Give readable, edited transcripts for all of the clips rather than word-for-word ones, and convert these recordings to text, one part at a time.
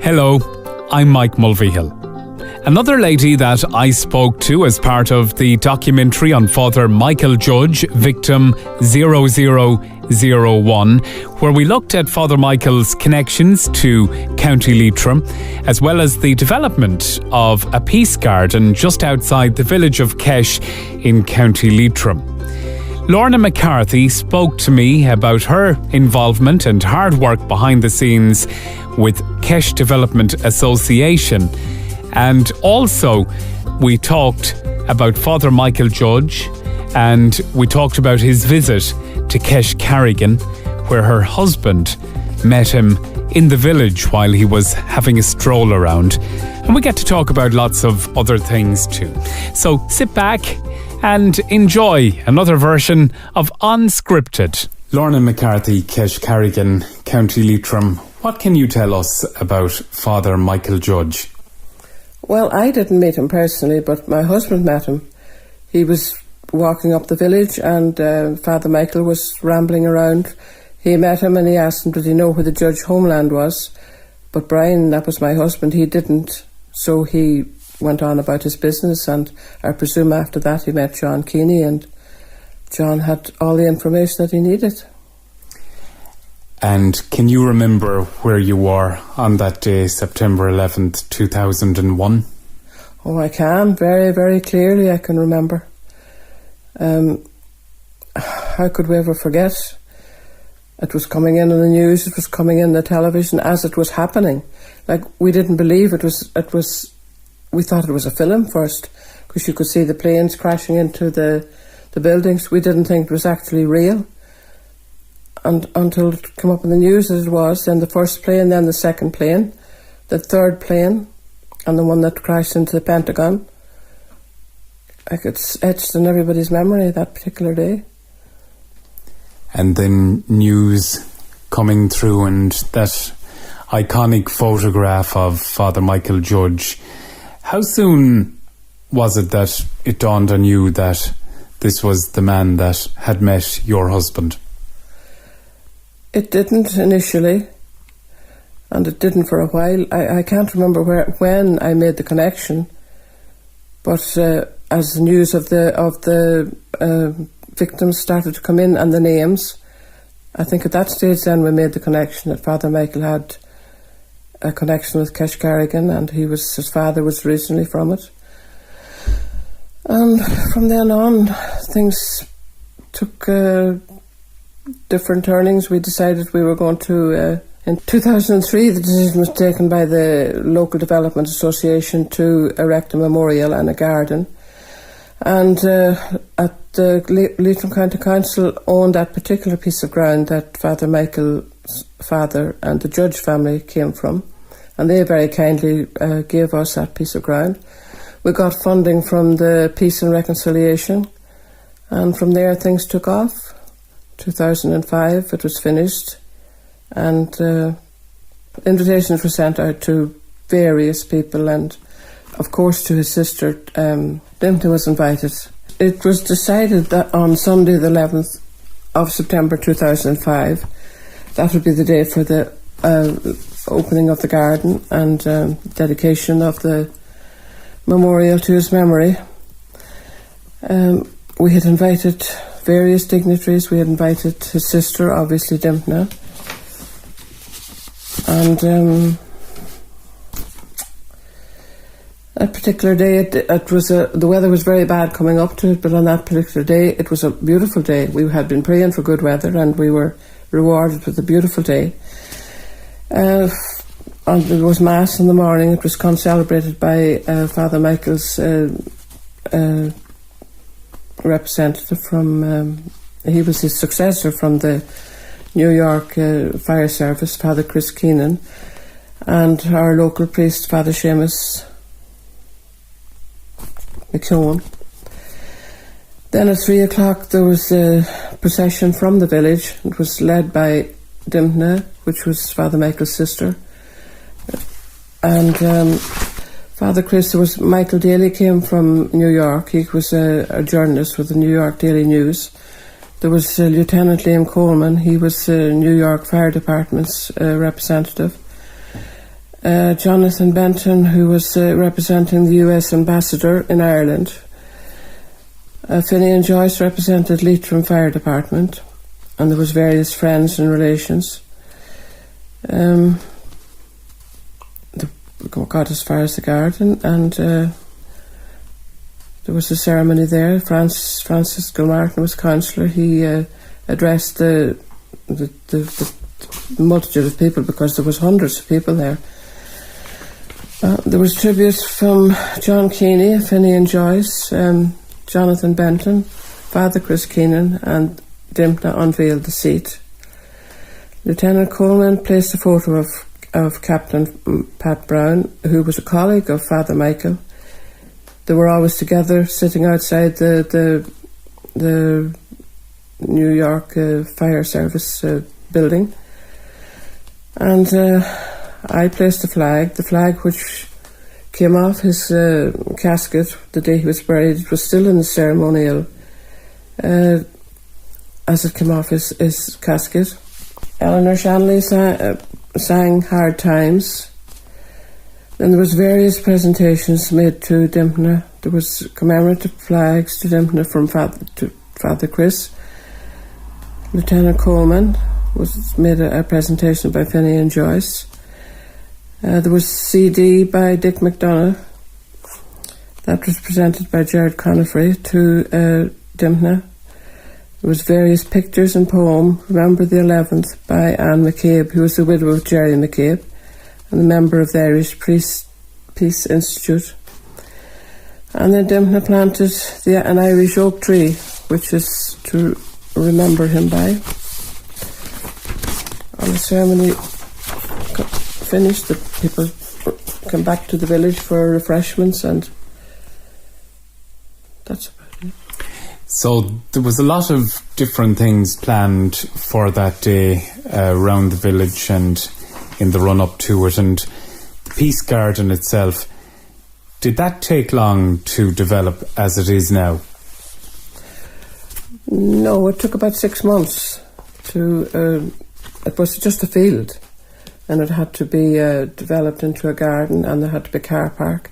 Hello, I'm Mike Mulvihill. Another lady that I spoke to as part of the documentary on Fr Mychal Judge, Victim 0001, where we looked at Fr Mychal's connections to County Leitrim, as well as the development of a peace garden just outside the village of Kesh in County Leitrim. Lorna McCarthy spoke to me about her involvement and hard work behind the scenes with Kesh Development Association. And also, we talked about Fr Mychal Judge, and we talked about his visit to Keshcarrigan, where her husband met him in the village while he was having a stroll around. And we get to talk about lots of other things too. So sit back and enjoy another version of Unscripted. Lorna McCarthy, Keshcarrigan, County Leitrim. What can you tell us about Fr Mychal Judge? Well, I didn't meet him personally, but my husband met him. He was walking up the village and Father Mychal was rambling around. He met him and he asked him, did he know where the Judge homeland was? But Brian, that was my husband, he didn't. So he went on about his business, and I presume after that he met John Keeney, and John had all the information that he needed. And can you remember where you were on that day, September 11th, 2001? Oh, I can. Very, very clearly I can remember. How could we ever forget? It was coming in the news, it was coming in the television as it was happening. Like, we didn't believe it was. We thought it was a film first, because you could see the planes crashing into the buildings. We didn't think it was actually real. And until it came up in the news as it was, then the first plane, then the second plane, the third plane, and the one that crashed into the Pentagon. Like, it's etched in everybody's memory, that particular day. And then news coming through, and that iconic photograph of Fr Mychal Judge. How soon was it that it dawned on you that this was the man that had met your husband? It didn't initially, and it didn't for a while. I can't remember when I made the connection, but as the news of the victims started to come in and the names, I think at that stage then we made the connection that Father Mychal had a connection with Keshcarrigan, and his father was originally from it. And from then on, things took different turnings. We decided we were going to, in 2003, the decision was taken by the local development association to erect a memorial and a garden. And at the Leitrim County Council owned that particular piece of ground that Father Mychal's father and the Judge family came from. And they very kindly gave us that piece of ground. We got funding from the Peace and Reconciliation, and from there things took off. 2005 it was finished, and invitations were sent out to various people, and of course to his sister. Dimta was invited. It was decided that on Sunday the 11th of September 2005, that would be the day for the opening of the garden and dedication of the memorial to his memory. We had invited various dignitaries. We had invited his sister, obviously Dimta, and that particular day it was the weather was very bad coming up to it, but on that particular day it was a beautiful day. We had been praying for good weather, and we were rewarded with a beautiful day. And there was Mass in the morning. It was concelebrated by Father Mychal's representative from, he was his successor from the New York Fire Service, Father Chris Keenan, and our local priest, Father Seamus McKeown. Then at 3 o'clock there was a procession from the village. It was led by Dimta, which was Father Mychal's sister, and Father Chris. There was Michael Daly, came from New York. He was a journalist with the New York Daily News. There was Lieutenant Liam Coleman. He was New York Fire Department's representative. Jonathan Benton, who was representing the US ambassador in Ireland. Finian Joyce represented Leitrim Fire Department, and there was various friends and relations. Got as far as the garden, and there was a ceremony there. Francis Gilmartin was councillor. He addressed the multitude of people, because there was hundreds of people there. There was tributes from John Keeney, Finian Joyce, Jonathan Benton, Father Chris Keenan, and Dimna unveiled the seat. Lieutenant Coleman placed a photo of Captain Pat Brown, who was a colleague of Father Mychal. They were always together, sitting outside the New York Fire Service building. And I placed the flag which came off his casket the day he was buried. It was still in the ceremonial as it came off his casket. Eleanor Shanley sang Hard Times. Then there was various presentations made to Dimna. There was commemorative flags to Dimna from Father Chris. Lieutenant Coleman made a presentation by Finian Joyce. There was CD by Dick McDonough. That was presented by Gerard Conifrey to Dimna. There was various pictures and poem, Remember the 11th, by Anne McCabe, who was the widow of Jerry McCabe and a member of the Irish Peace Institute. And then Dimna planted an Irish oak tree, which is to remember him by. And the ceremony finished, the people came back to the village for refreshments, and that's about it. So there was a lot of different things planned for that day around the village and in the run-up to it. And the Peace Garden itself, did that take long to develop as it is now? No, it took about 6 months to... it was just a field, and it had to be developed into a garden, and there had to be a car park.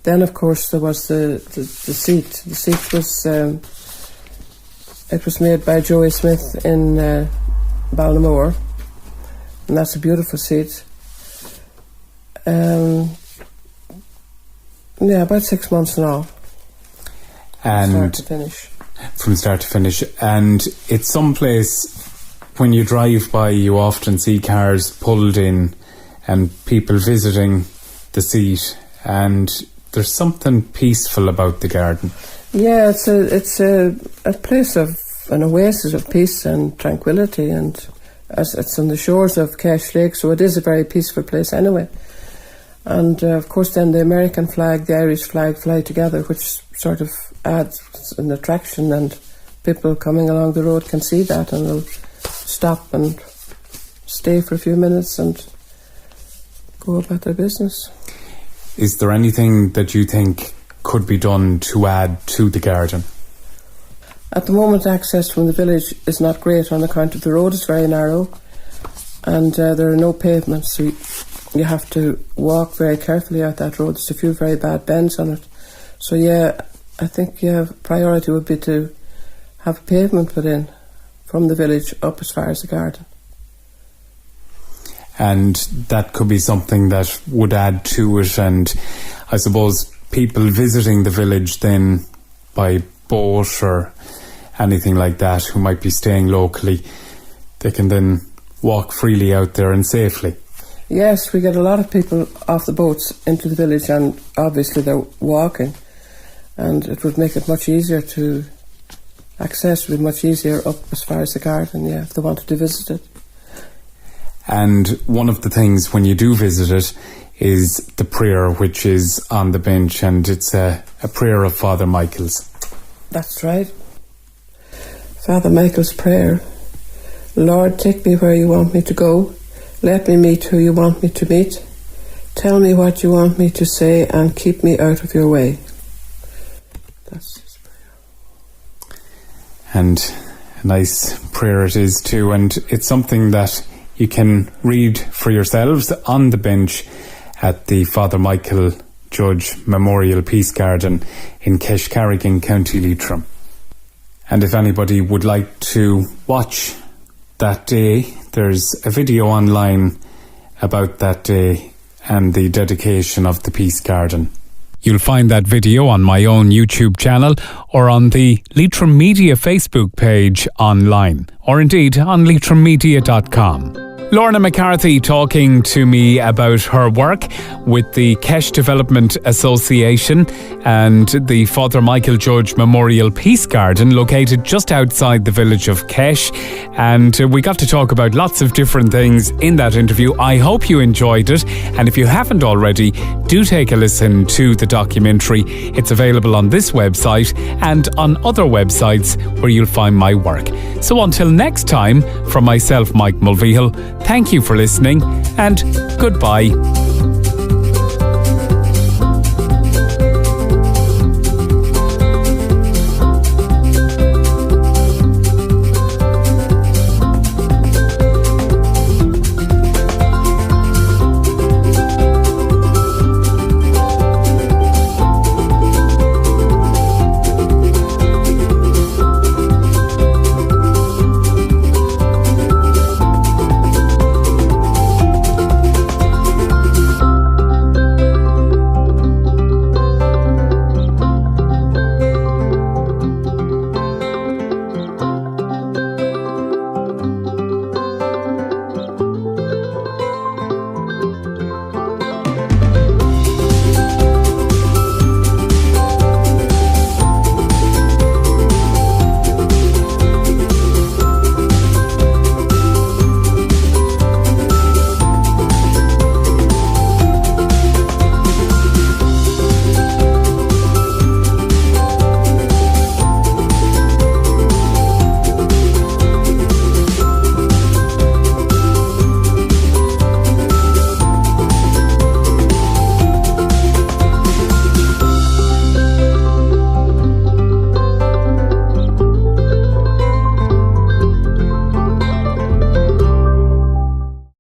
Then, of course, there was the seat. The seat was... it was made by Joey Smith in Ballinamore, and that's a beautiful seat. About 6 months in all. And start to finish. From start to finish. And it's someplace, when you drive by, you often see cars pulled in and people visiting the seat, and there's something peaceful about the garden. Yeah, it's a place of an oasis of peace and tranquility, and as it's on the shores of Kesh Lake, so it is a very peaceful place anyway. And of course then the American flag, the Irish flag fly together, which sort of adds an attraction, and people coming along the road can see that, and they'll stop and stay for a few minutes and go about their business. Is there anything that you think could be done to add to the garden? At the moment, access from the village is not great on account of the road is very narrow, and there are no pavements, so you have to walk very carefully out that road. There's a few very bad bends on it. So I think priority would be to have a pavement put in from the village up as far as the garden. And that could be something that would add to it, and I suppose people visiting the village then by boat or anything like that who might be staying locally, they can then walk freely out there and safely. Yes, we get a lot of people off the boats into the village, and obviously they're walking, and it would make it much easier to access, would be much easier up as far as the garden, if they wanted to visit it. And one of the things when you do visit it is the prayer which is on the bench, and it's a prayer of Father Mychal's. That's right. Father Mychal's prayer. Lord, take me where you want me to go. Let me meet who you want me to meet. Tell me what you want me to say, and keep me out of your way. That's his prayer. And a nice prayer it is too, and it's something that you can read for yourselves on the bench, at the Fr Mychal Judge Memorial Peace Garden in Keshcarrigan, County Leitrim. And if anybody would like to watch that day, there's a video online about that day and the dedication of the Peace Garden. You'll find that video on my own YouTube channel or on the Leitrim Media Facebook page online, or indeed on leitrimmedia.com. Lorna McCarthy talking to me about her work with the Kesh Development Association and the Fr Mychal Judge Memorial Peace Garden located just outside the village of Kesh. And we got to talk about lots of different things in that interview. I hope you enjoyed it. And if you haven't already, do take a listen to the documentary. It's available on this website and on other websites where you'll find my work. So until next time, from myself, Mike Mulvihill, thank you for listening and goodbye.